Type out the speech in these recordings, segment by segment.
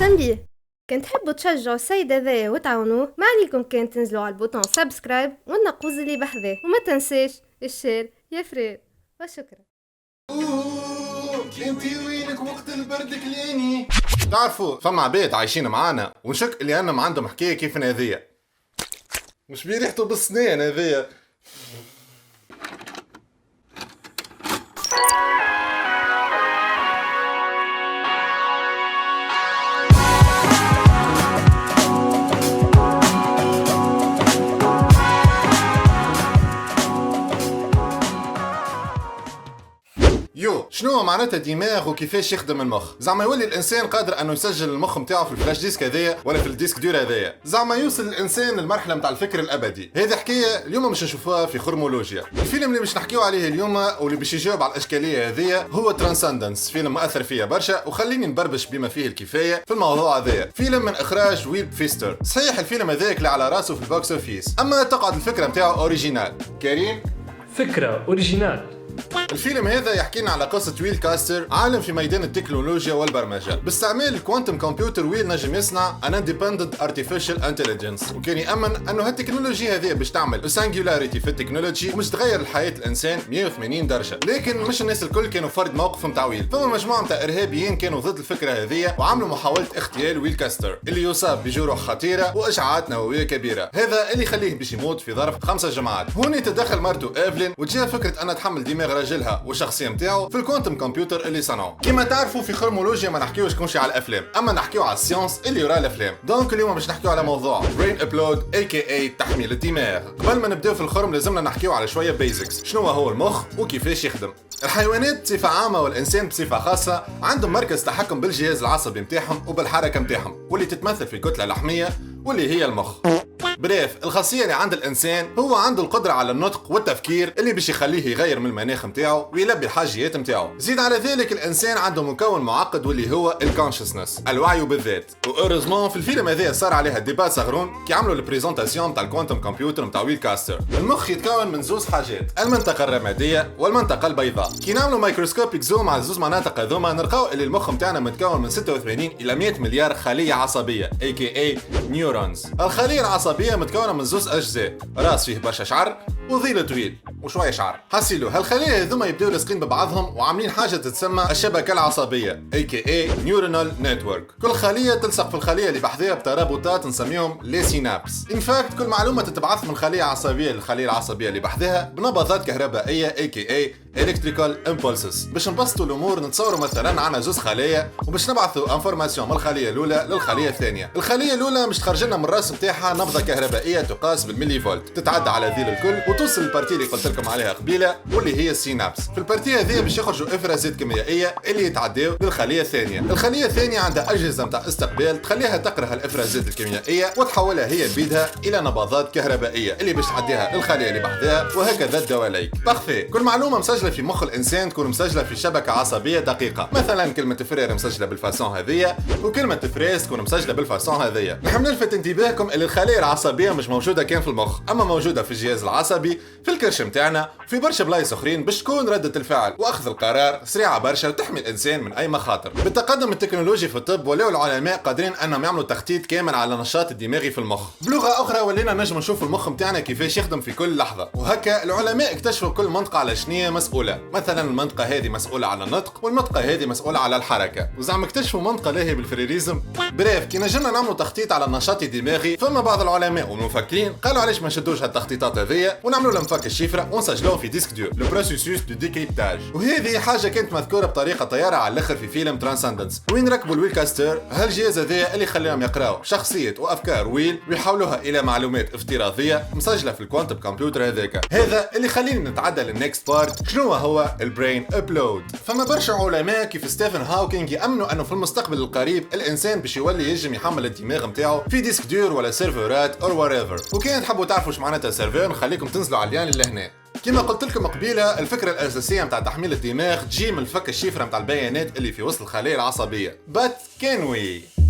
تنبيه. كان تحبوا تشجعوا السيد هذايا وتعاونوه، ما عليكم كان تنزلوا على البوطون سبسكرايب والنقوز اللي بحذاه، وما تنساش الشير يا فرير. وشكرا. انتي وينك وقت البرد كليني؟ تعرفوا فما عباد عايشين معانا ونشك اللي انهم عندهم حكايه كيف هذيا. مش بيريحتوا بالسنين هذيا. يو شنو معناتها دماغ وكيفاش يخدم المخ؟ زعما يولي الانسان قادر انه يسجل المخ نتاعو في الفلاش ديسك هذايا ولا في الديسك دور هذايا، زعما يوصل الانسان للمرحله نتاع الفكر الابدي. هذه حكايه اليوم مش نشوفوها في خرمولوجيا. الفيلم اللي باش نحكيو عليه اليوم واللي باش يجاوب على الاشكاليه هذيا هو ترانسندنس، فيلم مؤثر فيا برشا وخليني نبربش بما فيه الكفايه في الموضوع هذايا. فيلم من اخراج ويل فيستر. صحيح الفيلم هذاك اللي على راسه في البوكس اوفيس، اما تقعد الفكره نتاعو اوريجينال. كريم فكرة أوريجينال. الفيلم هذا يحكينا على قصة ويل كاستر، عالم في ميدان التكنولوجيا والبرمجة. باستعمال الكوانتم كمبيوتر ويل نجم يصنع ان اندبندنت ارتفيشال انتليجنس، وكان يأمن انه هالتكنولوجيا هذه باش تعمل سانجولاريتي في التكنولوجي ومش تغير الحياة الانسان 180 درجة. لكن مش الناس الكل كانوا فرد موقف متاع ويل، فما مجموعة متاع ارهابيين كانوا ضد الفكرة هذه وعملوا محاولة اغتيال ويل كاستر اللي يصاب بجروح خطيرة واشعاعات نووية كبيرة. هذا اللي يخليه باش يموت في ظرف 5 جمعات. هون تدخل مرته ايفلين وتجيها فكرة انها تحمل دماغ راجلها والشخصيه نتاعو في الكوانتم كمبيوتر اللي صنعوه. كما تعرفوا في خرمولوجيا ما نحكيوش كونشي على الافلام، اما نحكيو على السيونس اللي ورا الافلام. دونك اليوم باش نحكيو على موضوع برين ابلود اي كي اي تحميل الدماغ. قبل ما نبداو في الخرم لازمنا نحكيو على شويه بيزكس. شنو هو المخ وكيفاش يخدم؟ الحيوانات بصفه عامه والانسان بصفه خاصه عندهم مركز تحكم بالجهاز العصبي نتاعهم وبالحركه نتاعهم، واللي تتمثل في كتله لحميه واللي هي المخ. بريف الخاصيه اللي عند الانسان هو عنده القدره على النطق والتفكير اللي باش يخليه يغير من المناخ نتاعو ويلبي الحاجيات نتاعو. زيد على ذلك الانسان عنده مكون معقد واللي هو الكونشسنس، الوعي بالذات. واوريزمون في الفيلم هذا صار عليها ديبا صغرون كي عملوا البريزونطاسيون تاع الكوانتم كمبيوتر نتاع ويل كاستر. المخ يتكون من زوز حاجات، المنطقه الرماديه والمنطقه البيضاء. كي نعملوا مايكروسكوبيك زوم على زوز مناطق هذوما نلقاو اللي المخ نتاعنا متكون من 86 الى 100 مليار خليه عصبيه اي كي اي نيورونز. الخليه العصبيه متكونه من زوز اجزاء، راس فيه برشا شعر وظيل طويل وشويه شعر. حسيلو هالخلايا هذوما يبداو لاصقين ببعضهم وعاملين حاجه تتسمى الشبكه العصبيه اي كي اي نيورونال نتورك. كل خليه تلصق في الخليه اللي بحذاها بترابطات نسميهم لي سينابس. ان فاكت كل معلومه تتبعث من خليه عصبيه للخليه العصبيه اللي بحذاها بنبضات كهربائيه اي كي اي الكتريكال امبولسز. باش نبسطوا الامور نتصوروا مثلا عنا زوز خلايا وباش نبعثوا انفورماسيون من الخليه الاولى للخليه الثانيه. الخليه الاولى مش تخرج لنا من الراس نتاعها نبضه كهربائيه تقاس بالملي فولت، تتعدى على ذيل الكل وتوصل للبارتي اللي قلت لكم عليها قبيله واللي هي السينابس. في البارتي هذه باش يخرجوا افرازات كيميائيه اللي يتعداو للخليه الثانيه. الخليه الثانيه عندها اجهزه نتاع استقبال تخليها تقرا الافرازات الكيميائيه وتحولها هي بيدها الى نبضات كهربائيه اللي باش تعديها للخليه اللي بحذاها، وهكذا الدواليك. بارفي. كل معلومه مسجله في مخ الانسان تكون مسجله في شبكه عصبيه دقيقه. مثلا كلمه فرير مسجله بالفاسون هذيا وكلمه فريس تكون مسجله بالفاسون هذيا. نحب نلفت انتباهكم ان الخلايا العصبيه مش موجوده كان في المخ، اما موجوده في الجهاز العصبي في الكرش نتاعنا في برشا بلايص اخرين باش تكون رده الفعل واخذ القرار سريعه برشا وتحمي الانسان من اي مخاطر. بالتقدم التكنولوجي في الطب ولاو العلماء قادرين انهم يعملوا تخطيط كامل على النشاط الدماغي في المخ. بلغه اخرى ولينا نجم نشوف المخ نتاعنا كيفاش يخدم في كل لحظه، وهكا العلماء اكتشفوا كل منطقه على شنية مسؤوله. مثلا المنطقه هذه مسؤوله على النطق والمنطقه هذه مسؤوله على الحركه، وزعما اكتشفوا منطقه لاهي بالفريريزم. بريف كي نجمنا نعملوا تخطيط على النشاط الدماغي فما بعض العلماء والمفكرين قالوا علاش ما نشدوش هالتخطيطات هذيا ونعملوا لهم فك الشفره ونسجلوه في ديسك دور لو بروسيسوس دو ديكريبتاج. وهذه حاجه كانت مذكوره بطريقه طياره على الاخر في فيلم ترانسندنس وين ركبوا الويل كاستر هالجهاز هذايا اللي خلاهم يقراوا شخصيه وافكار ويل ويحولوها الى معلومات افتراضيه مسجله في الكوانتم كمبيوتر هذاك. هذا اللي خليني نتعدى للنكست بارت. شنو هو البرين ابلود؟ فما برشا علماء كيف ستيفن هاوكينج يامنوا انه في المستقبل القريب الانسان باش يولي ينجم يحمل الدماغ نتاعو في ديسك دور ولا سيرفرات او whatever. وكان تحبوا تعرفوا ايش معناتها سيرفر نخليكم تنزلوا على اللين اللي هنا. كما قلت لكم قبيله الفكره الاساسيه نتاع تحميل الدماغ تجي من فك الشفره نتاع البيانات اللي في وسط الخلايا العصبيه. But can we؟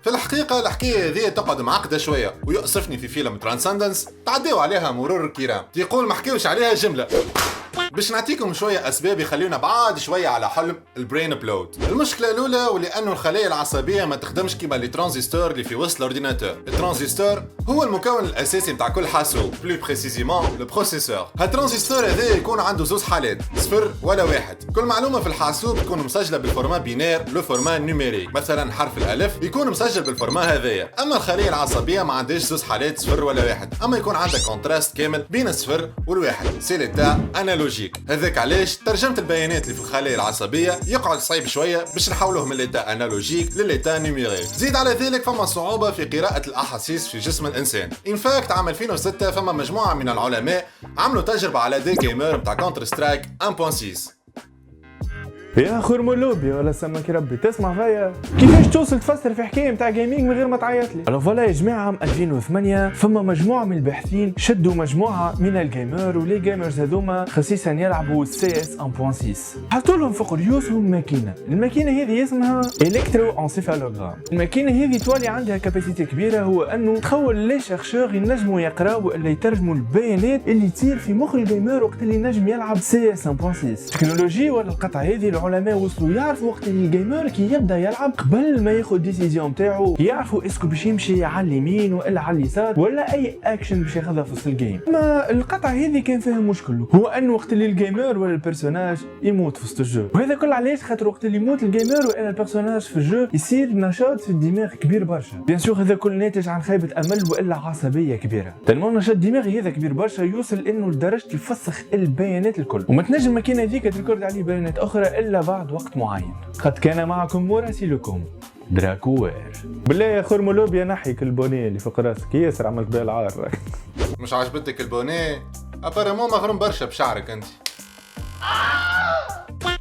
في الحقيقة الحكاية هذه تقعد معقدة شوية ويؤسفني في فيلم ترانسندنس تعديوا عليها مرور الكرام. يقول ما حكيوش عليها جملة باش نعطيكم شويه اسباب يخليونا بعاد شويه على حلم البرين ابلود. المشكله الاولى ولانه الخلايا العصبيه ما تخدمش كيما لي ترانزستور اللي في وسط الاورديناتور. الترانزستور هو المكون الاساسي نتاع كل حاسوب، بلو بريسيزيمون لو بروسيسور. هالترانزستور هذا يكون عنده زوج حالات، صفر ولا واحد. كل معلومه في الحاسوب تكون مسجله بالفورما بينير، لو فورما نيميريك. مثلا حرف الالف يكون مسجل بالفورما هذايا. اما الخليه العصبيه ما عندهاش زوج حالات صفر ولا واحد، اما يكون عندها كونتراست كامل بين الصفر والواحد، سي ليتا انالوجيك. هذاك علاش ترجمه البيانات اللي في الخلايا العصبيه يقعد صعيب شويه باش نحولوه من ليتا انالوجيك لليتا نيميريك. زيد على ذلك فما صعوبه في قراءه الاحاسيس في جسم الانسان. ان فاكت عام 2006 فما مجموعه من العلماء عملوا تجربه على دي جيمر نتاع كونتر سترايك 1.6. يا خرمولوبي ولا سمك ربي تسمع فيا كيفاش توصل تفسر في حكايه نتاع جيمنج من غير ما تعيط لي. الو فوالا يا جماعه، عام 2008 فما مجموعه من الباحثين شدوا مجموعه من الجيمر ولي جيمرز هذوما خصيصا يلعبوا CS 1.6. حطوا لهم فوق ريوسهم ماكينه، الماكينه هذه اسمها الكترو انسيفالوغرام. الماكينه هذه تولي عندها كاباسيتي كبيره، هو انه تخول لي شيرشور ينجموا يقراو ولا يترجموا البيانات اللي تصير في مخ الجيمر وقت اللي نجم يلعب CS 1.6. تكنولوجي ولا القطعه هذه العلماء وصلوا يعرفوا وقت اللي الجيمر كي يبدا يلعب قبل ما ياخذ ديسيزيون نتاعو، يعرفوا اسكو باش يمشي على اليمين ولا على اليسار ولا اي اكشن باش ياخذها في وسط الجيم. ما القطعه هذه كان فيها مشكل، هو انه وقت اللي الجيمر ولا البيرسوناج يموت في وسط الجو. وهذا كل علاش خاطر وقت اللي يموت الجيمر ولا البيرسوناج في الجو يصير نشاط في الدماغ كبير برشا. بيان سور هذا كل ناتج عن خيبه امل والا عصبيه كبيره. تلمون نشاط دماغي هذا كبير برشا يوصل انه لدرجه يفسخ البيانات الكل، وما تنجم الماكينه هذيك تركورد عليه بيانات اخرى الا بعد وقت معين. قد كان معكم مراسلكم دراكوير. بالله يا خرمولوبيا نحيك البونيه اللي فوق راسك، ياسر عملت بها العار. مش عجبتك البونيه؟ ابارامون مغروم برشا بشعرك انت.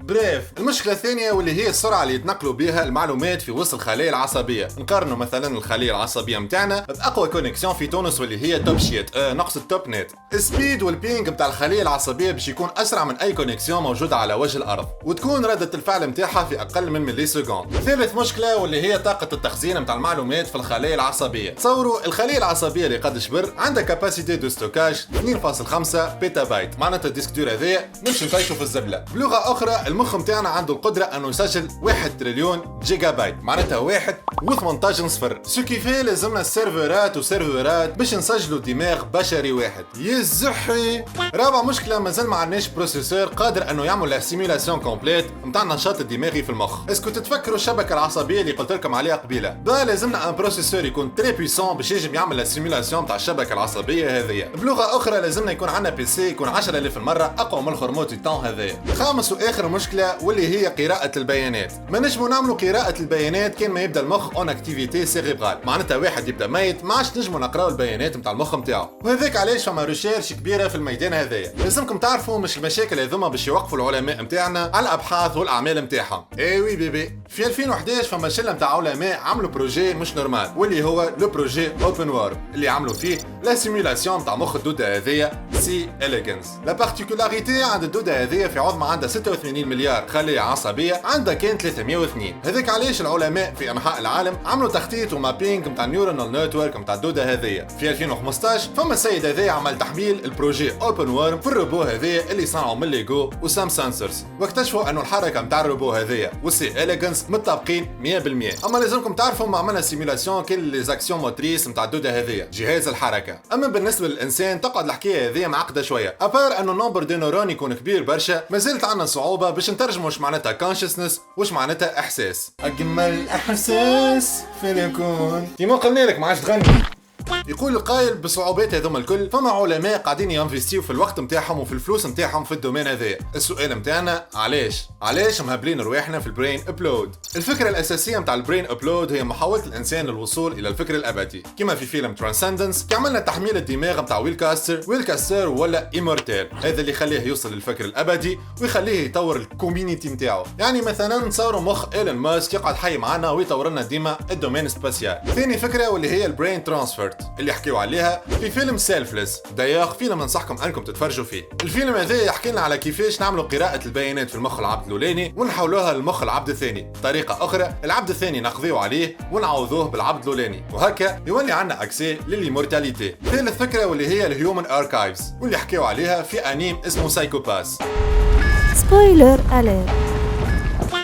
بريف. المشكلة الثانية واللي هي السرعة اللي يتنقلوا بها المعلومات في وسط الخلايا العصبية. نقارنوا مثلا الخلية العصبية متاعنا بأقوى كونيكسيون في تونس واللي هي توب شيت، نقص التوب نت. السبيد والبينج بتاع الخلية العصبية باش يكون أسرع من أي كونيكسيون موجودة على وجه الأرض، وتكون ردة الفعل متاعها في أقل من ملي سكوند. ثالث مشكلة واللي هي طاقة التخزين متاع المعلومات في الخلايا العصبية. تصوروا الخلية العصبية اللي قد شبر عندها كاباسيتي دو ستوكاج 2.5 بيتا بايت، معناتها الديسك دور هذايا نمشي نطيشو في الزبلة. بلغة أخرى المخ متاعنا عنده القدرة أنه يسجل 1 تريليون جيجا بايت، معناتها 1 و18 صفر. سو كيفاه لازمنا السيرفرات وسيرفرات باش نسجلوا دماغ بشري واحد. يزحي. رابع مشكلة مازال ما عندناش بروسيسور قادر أنه يعمل لا سيميلاسيون كومبليت نتاع النشاط الدماغي في المخ. اسكو تتفكروا الشبكة العصبية اللي قلت لكم عليها قبيلة؟ با لازمنا ان بروسيسور يكون تري بويسون باش يجم يعمل لا سيميلاسيون نتاع الشبكة العصبية هذيا. بلغة أخرى لازمنا يكون عندنا بي سي يكون 10,000 مرة أقوى من الخرموط تاون هذايا. خامس وآخر مشكلة واللي هي قراءة البيانات. ما نجموا نعملوا قراءة البيانات كان ما يبدا المخ اون اكتيفيتي سيريبرال، معناتها واحد يبدا ميت ما عادش نجموا نقراو البيانات نتاع المخ نتاعو. وهذاك علاش فما ريشيرش كبيرة في الميدان هذايا. لازمكم تعرفوا مش المشاكل هذوما باش يوقفوا العلماء نتاعنا على الابحاث والاعمال نتاعهم. اي وي بيبي. في 2011 فما شله نتاع علماء عملوا بروجي مش نورمال واللي هو لو بروجي اوبن وورم اللي عملوا فيه لا سيميلاسيون نتاع مخ الدوده هذيا سي اليجنس. لا بارتيكولاريتي عند الدوده هذيا في عظمى عندها 86 مليار خليه عصبيه، عندها كان 302. هذاك علاش العلماء في انحاء العالم عملوا تخطيط ومابينج نتاع النيورونال نتورك نتاع الدوده هذيا. في 2015 فما السيد هذايا عمل تحميل البروجي اوبن وورم في الروبو هذايا اللي صنعوا من ليجو وسام سانسرز، واكتشفوا انه الحركه نتاع الروبو هذايا والسي اليجنس متطابقين 100%. اما لازمكم تعرفوا ما عملنا سيميلاسيون كل لي زاكسيون موتريس نتاع الدوده هذيا، جهاز الحركه. اما بالنسبه للانسان تقعد الحكايه هذيا معقده شويه، ابار انه النمبر دي نورون يكون كبير برشا ما زالت عندنا صعوبه باش نترجموا واش معناتها كونشسنس واش معناتها احساس. اجمل احساس فين يكون كيما قلنا لك ما عادش تغني. يقول القائل بصعوبات هذوما الكل فما علماء قاعدين ينفستيو في الوقت نتاعهم وفي الفلوس نتاعهم في الدومين هذا. السؤال نتاعنا علاش مهبلين رواحنا في البرين ابلود؟ الفكره الاساسيه نتاع البرين ابلود هي محاوله الانسان للوصول الى الفكر الابدي، كما في فيلم ترانسندنس كي عملنا تحميل الدماغ نتاع ويل كاستر ولا ايمورتال، هذا اللي يخليه يوصل للفكر الابدي ويخليه يطور الكوميونيتي نتاعو. يعني مثلا نصوروا مخ ايلون ماسك يقعد حي معنا ويطور لنا ديما الدومين سباسيال. ثاني فكره واللي هي البرين ترانسفير، اللي يحكيوا عليها في فيلم سيلفلس. دايوغ فيلم ننصحكم انكم تتفرجوا فيه. الفيلم هذا يحكي لنا على كيفاش نعملوا قراءة البيانات في المخ العبد الاولاني ونحولوها للمخ العبد الثاني. طريقة اخرى العبد الثاني نقضيو عليه ونعوضوه بالعبد الاولاني، وهكا يولي عندنا اكسي للإيمورتاليتي. ثالث فكرة واللي هي الهيومن اركايفز واللي يحكيوا عليها في انيم اسمه سايكوباس. سبويلر اليرت.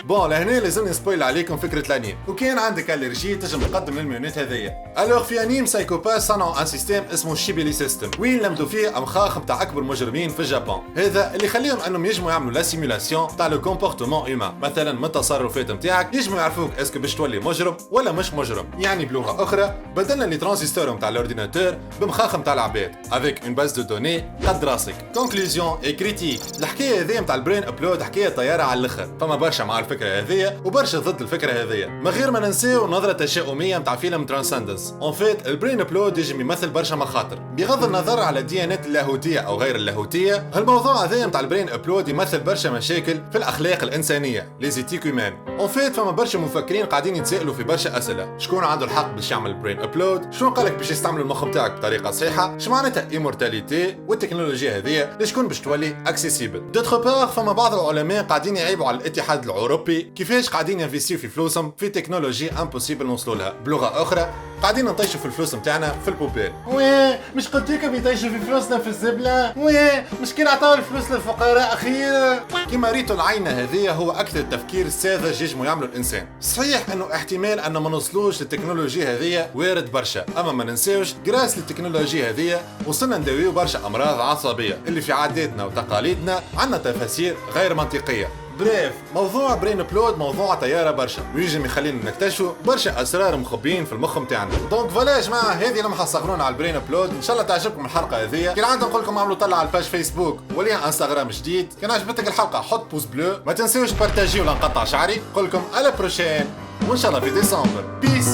بون لهنا لازم نسبويل عليكم فكرة الانيم، وكان عندك الرجي تنجم تقدم للميونات هذيا. الوغ في انيم سايكوباس صنعوا ان سيستم اسمه الشيبيلي سيستم، وين لمدوا فيه امخاخ نتاع اكبر مجرمين في اليابان. هذا اللي يخليهم انهم يجموا يعملوا لا سيمولاسيون تاع لو كومبورتمون هيومان، مثلا من التصرفات نتاعك يجموا يعرفوك اسكو باش تولي مجرم ولا مش مجرم. يعني بلغة اخرى بدلنا لي ترانزستور نتاع الاورديناتور بمخاخ نتاع العباد افيك اون باز دو دوني قد راسك. كونكلوزيون اي كريتيك، الحكايه هذه نتاع البرين ابلود حكايه طياره على الاخر، فما برشا مع الفكره هذه وبرشا ضد الفكره هذه. من غير ما ننساو نظره تشاؤميه نتاع فيلم ترانسندنس. اون فيت البرين ابلود يجم يمثل برشا مخاطر بغض النظر على الديانات اللاهوتيه او غير اللاهوتيه. هالموضوع هذا نتاع البرين ابلود يمثل برشا مشاكل في الاخلاق الانسانيه لي زيتيك هيومان. اون فيت فما برشا مفكرين قاعدين يتسائلوا في برشا اسئله. شكون عنده الحق باش يعمل برين ابلود؟ شكون قالك باش يستعمل المخ نتاعك بطريقه صحيحه؟ اش معناتها ايمورتاليتي؟ والتكنولوجيا هذه لشكون باش تولي اكسيسيبل؟ دوتر بار فما بعض العلماء قاعدين يعيبوا على الاتحاد الاوروبي كيفاش قاعدين ينفيستيو في فلوسهم في تكنولوجي امبوسيبل نوصلوا لها. بلغه اخرى قاعدين نطيشوا في الفلوس نتاعنا في البوبيل. وي مش قلت لكم يطيشوا في فلوسنا في الزبله؟ وي مش كي نعطيو الفلوس للفقراء اخيرا؟ كما ريتوا العين هذه هو اكثر تفكير ساذج يجمو يعملوا الانسان. صحيح انه احتمال ان ما نوصلوش للتكنولوجيا هذه وارد برشا، اما ما ننساوش جراس للتكنولوجيا هذه وصلنا نداويو برشا امراض عصبيه اللي في عاداتنا وتقاليدنا عندنا تفاسير غير منطقيه. بريف موضوع برين ابلود موضوع طياره برشا ويجم يخلينا نكتشفوا برشا اسرار مخبيين في المخ نتاعنا. دونك فوالا يا جماعه هذه لمحه صغرونا على البرين ابلود. ان شاء الله تعجبكم الحلقه هذه. كان عندنا نقول لكم اعملوا طلع على الباج فيسبوك وليها انستغرام جديد. كان عجبتك الحلقه حط بوز بلو، ما تنساوش بارتاجي ولا نقطع شعري. نقول لكم على بروشين وان شاء الله في ديسمبر. بيس.